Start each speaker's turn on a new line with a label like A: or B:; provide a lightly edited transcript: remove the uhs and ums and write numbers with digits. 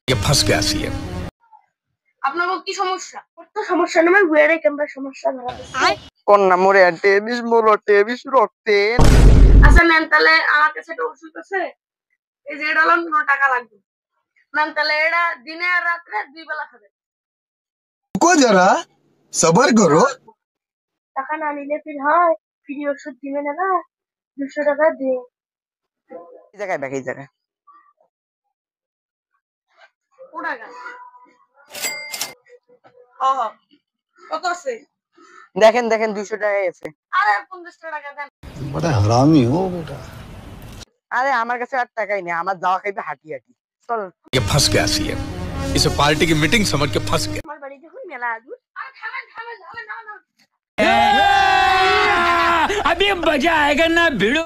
A: ये फंस गया सी है
B: আপনার কি সমস্যা? কত সমস্যা নামে গুয়ারে ক্যামেরা সমস্যা ধরা দিছে।
C: কোন না মোরে টেবিস মোলো টেবিস রক্তে।
B: আচ্ছা নেন তাহলে আমার কাছে একটা ওষুধ আছে। এই যে এটা হলো 9 টাকা লাগবে। নেন তাহলে এটা দিনে আর রাতে দুই বেলা খাবেন।
A: रुको जरा सबर करो
B: টাকা না নিলে ফির হয় ফ্রি ওষুধ দিবেন না 200 টাকা দিয়ে।
C: এই জায়গায় দেখ এই জায়গায়।
B: কোটা গা। কত আছে?
C: দেখেন দেখেন 200 টাকাই আছে।
B: আরে 50 টাকা দেন।
A: बड़ा हरामी हो बेटा
C: আরে আমার কাছে আর টাকাই নেই, আমার যাওয়া খাইবে হাঁটি হাঁটি। চল
A: ये फंस गया सी है इसे पार्टी की मीटिंग समझ के फंस गया
B: আমার বাড়ি দেখুন মেলা আদুর। আরে থামেন থামেন থামেন না না।
D: अभी मजा आएगा ना भिड़ो।